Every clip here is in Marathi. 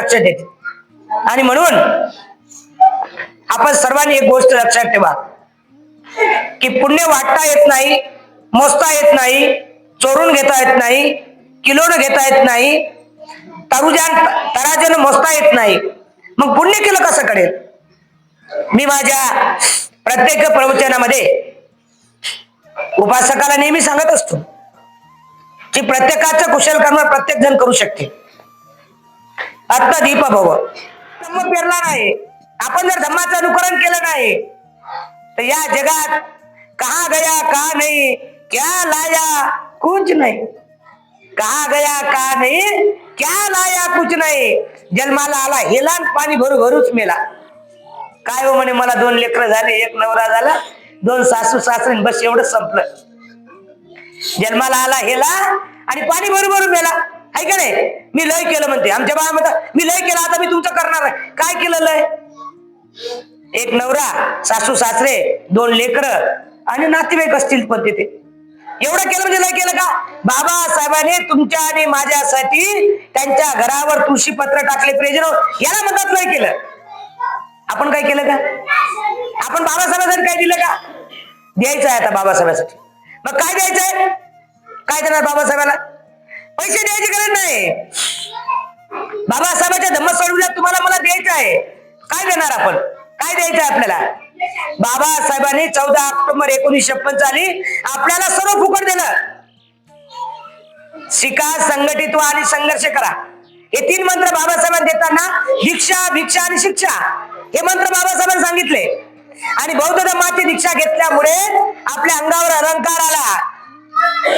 लक्षात येते. आणि म्हणून आपण सर्वांनी एक गोष्ट लक्षात ठेवा की पुण्य वाटता येत नाही, मोजता येत नाही, चोरून घेता येत नाही, किलोनं घेता येत नाही, तराजून मोजता येत नाही. मग पुण्य केलं कसं कळेल? मी माझ्या प्रत्येक प्रवचनामध्ये उपासकाला नेहमी सांगत असतो की प्रत्येकाचं कुशल कर्म प्रत्येक जण करू शकते. आत्ता दीप भव धम्म पेरला नाही, आपण जर धम्माचं अनुकरण केलं नाही तर या जगात कहा गया कहा नहीं, क्या लाया कुछ नहीं. कहा गया कहा नहीं, क्या लाया कुछ नहीं. जन्माला आला हेला पाणी भरू भरूच मेला. काय हो म्हणे, मला 2 लेकरं झाले, 1 नवरा झाला, 2 सासू सासरे, बस एवढं संपलं. जन्माला आला हेला आणि पाणी भरू भरू मेला. आहे का नाही? मी लय केलं म्हणते. आमच्या बाळा म्हणतात मी लय केलं, आता मी तुमचं करणार आहे. काय केलं लय? 1 नवरा, सासू सासरे, 2 लेकरं आणि नातेवाईक असतील पण तिथे. एवढं केलं म्हणजे लय केलं का? बाबासाहेबांनी तुमच्या आणि माझ्यासाठी त्यांच्या घरावर तुळशी पत्र टाकले प्रेजन, याला म्हणतात लय केलं. आपण काय केलं का? आपण बाबासाहेबांसाठी काय दिलं का? द्यायचं आहे आता बाबासाहेबांसाठी. मग काय द्यायचंय? काय देणार बाबासाहेबांना? पैसे द्यायची गरज नाही. बाबासाहेबांच्या धम्मस्वरूपात तुम्हाला मला द्यायचं आहे. काय देणार आपण? काय द्यायचं आहे आपल्याला? बाबासाहेबांनी 14 ऑक्टोबर 1956 साली आपल्याला सर्व फुकट दिलं. शिका, संघटित व्हा आणि संघर्ष करा. हे 3 मंत्र बाबासाहेबांनी देताना दीक्षा, भिक्षा आणि शिक्षा हे मंत्र बाबासाहेबांनी सांगितले. आणि बौद्ध धर्माची दीक्षा घेतल्यामुळे आपल्या अंगावर अलंकार आला.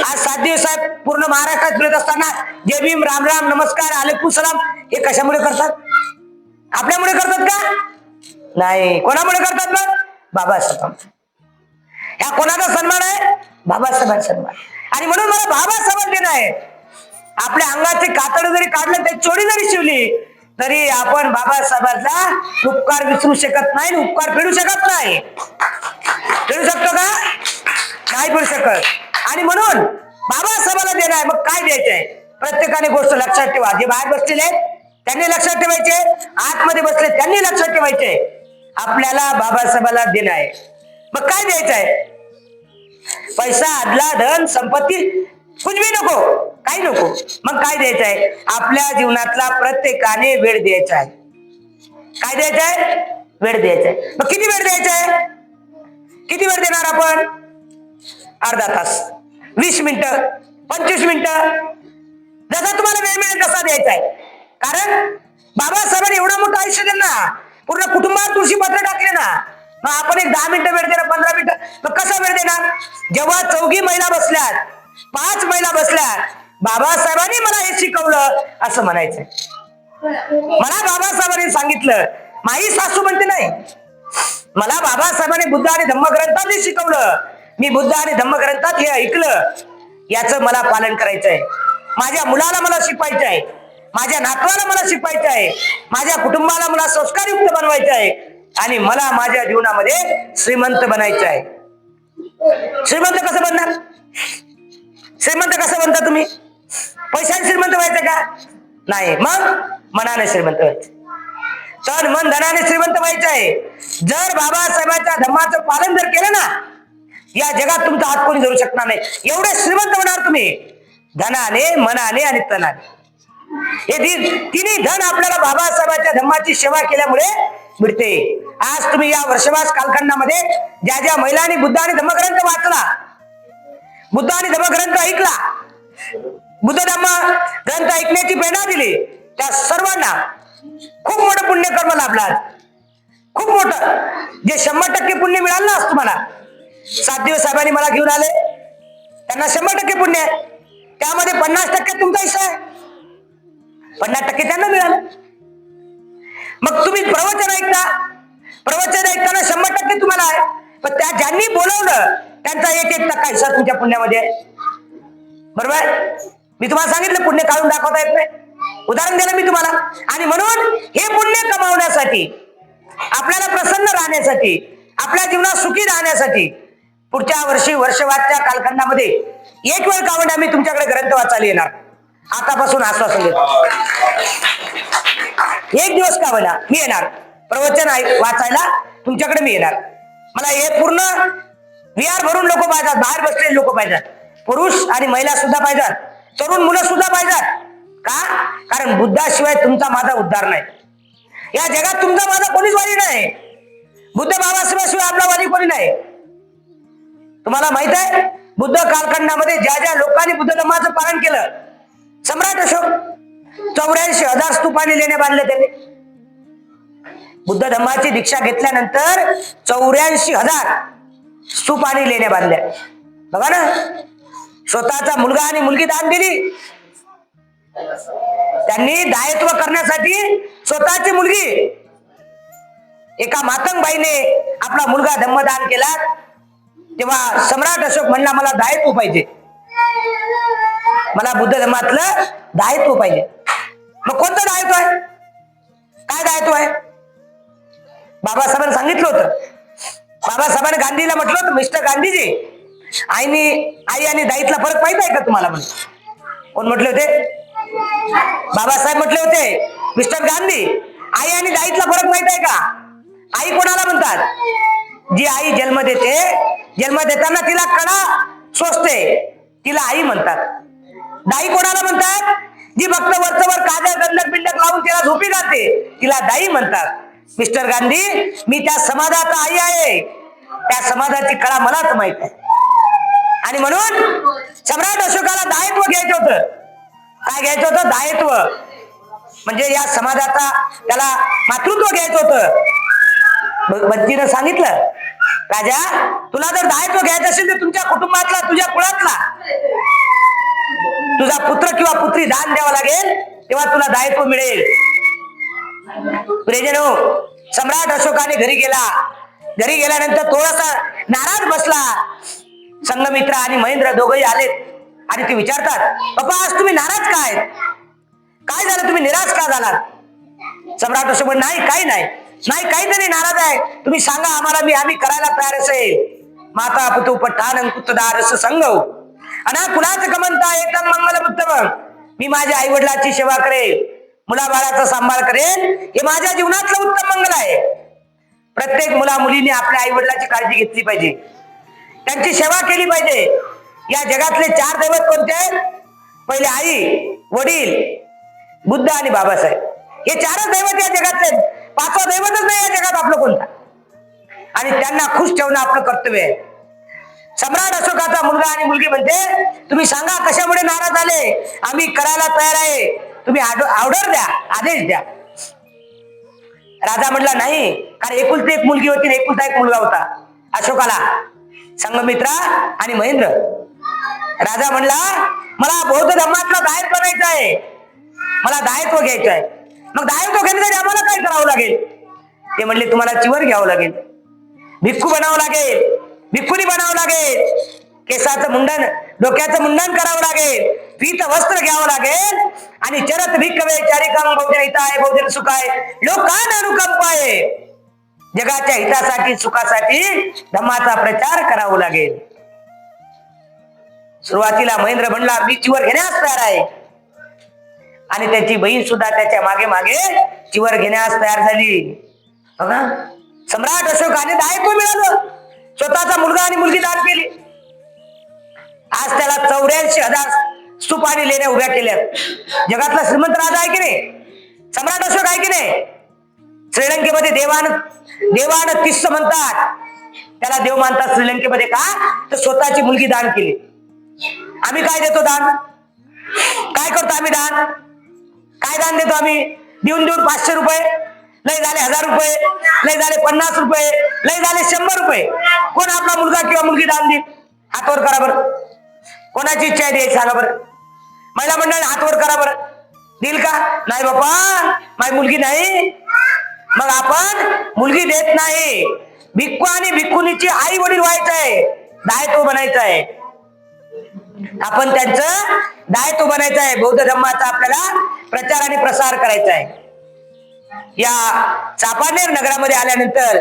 आज 7 दिवसात पूर्ण महाराष्ट्रात फिरत असताना जय भीम, राम राम, नमस्कार, अलैकुम सलाम हे कशामुळे करतात? आपल्यामुळे करतात का? नाही. कोणामुळे करतात? मग बाबासाहेब. ह्या कोणाचा सन्मान आहे? बाबासाहेबांचा सन्मान. आणि म्हणून मला बाबासाहेबांना देणं आहे. आपल्या अंगाचे कातड जरी काढलं, ते चोडी जरी शिवली तरी आपण बाबासाहेबांचा उपकार विसरू शकत नाही, उपकार फेडू शकत नाही. फेडू शकतो का? नाही फेडू शकत. आणि म्हणून बाबासाहेबांना देणं आहे. मग काय द्यायचंय? प्रत्येकाने गोष्ट लक्षात ठेवा. जे बाहेर बसलेले त्यांनी लक्षात ठेवायचे, आतमध्ये बसले त्यांनी लक्षात ठेवायचे. आपल्याला बाबासाहेबांना देणं आहे. मग काय द्यायचंय? पैसा, अदला, धन, संपत्ती कुछ भी नको, काही नको. मग काय द्यायचंय? आपल्या जीवनातला प्रत्येकाने वेळ द्यायचा आहे. काय द्यायचंय? वेळ द्यायचाय. मग किती वेळ द्यायचाय? किती वेळ देणार आपण? अर्धा तास, 20 मिनिटं, 25 मिनिटं, जसा तुम्हाला वेळ मिळेल तसा द्यायचा आहे. कारण बाबासाहेबांनी एवढं मोठं आयुष्य दिलं ना, पूर्ण कुटुंबावर तुळशी पत्र टाकले ना. मग आपण एक 10 मिनिटं वेळ देणार, 15 मिनिटं, मग कसा वेळ देणार? जेव्हा 4 महिला बसल्यात, 5 महिला बसल्यात, बाबासाहेबांनी मला हे शिकवलं असं म्हणायचं. मला बाबासाहेबांनी सांगितलं, माझी सासू म्हणते नाही, मला बाबासाहेबांनी बुद्ध आणि धम्मग्रंथात शिकवलं. मी बुद्ध आणि धम्मग्रंथात हे ऐकलं, याचं मला पालन करायचंय. माझ्या मुलाला मला शिकवायचं आहे, माझ्या नातवाला मला शिकवायचं आहे, माझ्या कुटुंबाला मला संस्कारयुक्त बनवायचं आहे आणि मला माझ्या जीवनामध्ये श्रीमंत बनायचं आहे. श्रीमंत कसं बनणार? श्रीमंत कसं बनता तुम्ही? पैशाने श्रीमंत व्हायचं का? नाही. मग मनाने श्रीमंत व्हायचं. तन मन धनाने श्रीमंत व्हायचं आहे. जर बाबासाहेबांच्या धर्माचं पालन जर केलं ना, या जगात तुमचा हात कोणी धरू शकणार नाही. एवढे श्रीमंत होणार तुम्ही, धनाने, मनाने आणि तनाने. हे तिन्ही धन आपल्याला बाबासाहेबांच्या धर्माची सेवा केल्यामुळे मिळते. आज तुम्ही या वर्षवास कालखंडामध्ये ज्या ज्या महिलांनी बुद्ध आणि धम्मग्रंथ वाचला, बुद्ध आणि धम्मग्रंथ ऐकला, बुद्ध धम्म ग्रंथ ऐकण्याची प्रेरणा दिली, त्या सर्वांना खूप मोठं पुण्यकर्म लाभला. खूप मोठं, जे 100% पुण्य मिळालं ना आज तुम्हाला. 7 दिवस साहेबांनी मला घेऊन आले, त्यांना 100% पुण्य आहे. त्यामध्ये 50% तुमचा हिस्सा आहे, 50% त्यांना मिळालं. मग तुम्ही प्रवचन ऐकता, प्रवचन ऐकताना 100% तुम्हाला आहे, पण त्या ज्यांनी बोलवलं त्यांचा 1% हिस्सा तुमच्या पुण्यामध्ये आहे. बरोबर? मी तुम्हाला सांगितलं पुण्य काढून दाखवता येत नाही, उदाहरण दिलं मी तुम्हाला. आणि म्हणून हे पुण्य कमावण्यासाठी, आपल्याला प्रसन्न राहण्यासाठी, आपल्या जीवनात सुखी राहण्यासाठी पुढच्या वर्षी वर्षवासच्या कालखंडामध्ये एक वेळ का होईना मी तुमच्याकडे ग्रंथ वाचायला येणार. आतापासून आश्वासन देतो. एक दिवस का होईना मी येणार, प्रवचन वाचायला तुमच्याकडे मी येणार. मला हे पूर्ण विहार भरून लोक पाहिजेत, बाहेर बसलेले लोक पाहिजेत, पुरुष आणि महिला सुद्धा पाहिजेत, तरुण मुलं सुद्धा पाहिजेत. का? कारण बुद्धाशिवाय तुमचा माझा उद्धार नाही. या जगात तुमचा माझा कोणीच वाली नाही. बुद्ध बाबासाहेबाशिवाय आपला वाली कोणी नाही. तुम्हाला माहित आहे बुद्ध कालखंडामध्ये ज्या ज्या लोकांनी बुद्ध धर्माचं पालन केलं, सम्राट अशोक 84,000 स्तूपाने लेण्या बांधले त्यांनी. बुद्ध धर्माची दीक्षा घेतल्यानंतर 84,000 स्तूपाने लेण्या बांधल्या. बघा ना, स्वतःचा मुलगा आणि मुलगी दान दिली. त्यांनी दायित्व करण्यासाठी स्वतःची मुलगी, एका मातंग बाईने आपला मुलगा धम्मदान केला. तेव्हा सम्राट अशोक म्हणला मला दायित्व पाहिजे, मला बुद्ध धर्मातलं दायित्व पाहिजे. मग कोणतं दायित्व आहे? काय दायित्व आहे? बाबासाहेबांनी सांगितलं होतं. बाबासाहेबांनी गांधीला म्हटलं होतं, मिस्टर गांधीजी, आई आणि दाईतला फरक माहित आहे का तुम्हाला? म्हणे. कोण म्हटले होते? बाबासाहेब म्हटले होते, मिस्टर गांधी, आई आणि दाईतला फरक माहित आहे का? आई कोणाला म्हणतात? जी आई जन्म देते, जन्म देताना तिला कणा सोसते, तिला आई म्हणतात. दाई कोणाला म्हणतात? जी फक्त वरचवर काजळ गंधक बिंडक लावून तिला झोपी घालते, तिला दाई म्हणतात. मिस्टर गांधी, मी त्या समाजाचा आई आहे, त्या समाजाची कळा मलाच माहित आहे. आणि म्हणून सम्राट अशोकाला दायित्व घ्यायचं होतं. काय घ्यायचं होतं? दायित्व. म्हणजे या समाजाचा त्याला मातृत्व घ्यायचं होतं. बंजीनं सांगितलं, राजा तुला जर दायित्व घ्यायचं असेल तर तुमच्या कुटुंबातला, तुझ्या कुळातला तुझा पुत्र किंवा पुत्री दान द्यावा लागेल, तेव्हा तुला दायित्व मिळेल. प्रियजनो, सम्राट अशोकाने घरी गेला. घरी गेल्यानंतर थोडासा नाराज बसला. संघमित्र आणि महेंद्र दोघंही आलेत आणि ते विचारतात, पप्पा आज तुम्ही नाराज काय? काय झालं, तुम्ही निराश का झालात? सम्राट अशोक म्हणे, नाही काही नाही, काहीतरी नाराज आहे, तुम्ही सांगा आम्हाला, आम्ही करायला तयार असेल. माता पुतू पठाण कुतदार रस संग अना कुणाच कमनता एकदम मंगल उत्तम. मी माझ्या आई वडिलांची सेवा करेन, मुलाबाळाचा सांभाळ करेन, हे माझ्या जीवनातलं उत्तम मंगल आहे. प्रत्येक मुला मुलीने आपल्या आई वडिलांची काळजी घेतली पाहिजे, त्यांची सेवा केली पाहिजे. या जगातले 4 दैवत कोणते? पहिले आई, वडील, बुद्ध आणि बाबासाहेब. हे 4च दैवत या जगातले. 5वा दैवतच नाही या जगात आपलं कोणता. आणि त्यांना खुश ठेवणं आपलं कर्तव्य आहे. सम्राट अशोकाचा मुलगा आणि मुलगी म्हणते, तुम्ही सांगा कशामुळे नाराज झाले, आम्ही करायला तयार आहे, तुम्ही ऑर्डर द्या, आदेश द्या. राजा म्हणला नाही, कारण एकुलती एक मुलगी होती, एकुलता एक मुलगा होता अशोकाला, संघमित्रा आणि महेंद्र. राजा म्हणला मला बौद्ध धर्मातला दायित्व बनायचं आहे, मला दायित्व घ्यायचं आहे. मग दायित्व घेण्यासाठी आम्हाला काय करावं लागेल? ते म्हणले तुम्हाला चिवर घ्यावं लागेल, भिक्खू बनावं लागेल, भिक्खुनी बनावं लागेल, केसाचं मुंडन, डोक्याचं मुंडन करावं लागेल, पीत वस्त्र घ्यावं लागेल आणि चरत भिक्खवे चारिकाम बहुजन हिताय बहुजन सुखाय लोकांना अनुकंपाय. जगाच्या हितासाठी सुखासाठी धम्माचा प्रचार करावा लागेल. सुरुवातीला महेंद्र म्हणला मी चिवर घेण्यास तयार आहे, आणि त्याची बहीण सुद्धा त्याच्या मागे मागे चिवर घेण्यास तयार झाली. बघा, सम्राट अशोकाने दायित्व मिळालं, स्वतःचा मुलगा आणि मुलगी दान केली. आज त्याला 84,000 स्तूपाने लेण्या उभ्या केल्या. जगातला श्रीमंत राजा आहे की नाही? सम्राट अशोक आहे की नाही? श्रीलंकेमध्ये देवान तिस्स म्हणतात, त्याला देव मानतात श्रीलंकेमध्ये. का? तर स्वतःची मुलगी दान केली. आम्ही काय देतो दान? काय करतो आम्ही दान? काय दान देतो आम्ही? देऊन 500 रुपये, लय झाले 1000 रुपये, लय झाले 50 रुपये, लय झाले 100 रुपये. कोण आपला मुलगा किंवा मुलगी दान देईल? हातवर करा बरं. कोणाची इच्छा आहे द्यायची सांगा बरं. महिला मंडळ हातवर करा बरं. देईल का? नाही बाप्पा, माझी मुलगी नाही. मग आपण मुलगी देत नाही. भिक्खू आणि भिक्खुनीची आई वडील व्हायचं आहे, दायित्व बनायचं आहे. आपण त्यांचं दायित्व बनायचं आहे. बौद्ध धर्माचा आपल्याला प्रचार आणि प्रसार करायचा आहे. या चापानेर नगरामध्ये आल्यानंतर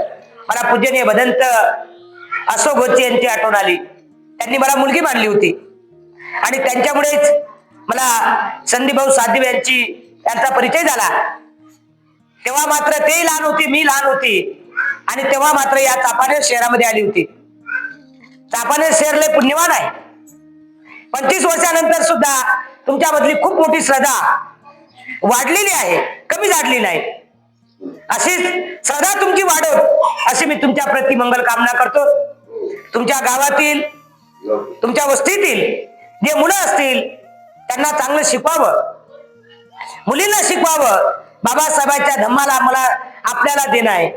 मला पूजनीय भदंत अशोक गोचे यांची आठवण आली. त्यांनी मला मुलगी मानली होती आणि त्यांच्यामुळेच मला संदीप भाऊ साधव यांचा परिचय झाला. तेव्हा मात्र ते लहान होती, मी लहान होती, आणि तेव्हा मात्र या चापानेर शहरामध्ये आली होती. चापानेर शहर लय पुण्यवान आहे. 25 वर्षानंतर सुद्धा तुमच्यामधली खूप मोठी श्रद्धा वाढलेली आहे, कमी झाडली नाही. अशीच श्रद्धा तुमची वाढव, अशी मी तुमच्या प्रति मंगल कामना करतो. तुमच्या गावातील, तुमच्या वस्तीतील जे मुलं असतील त्यांना चांगलं शिकवावं, मुलींना शिकवावं. बाबासाहेबांच्या धम्माला मला आपल्याला देणं आहे.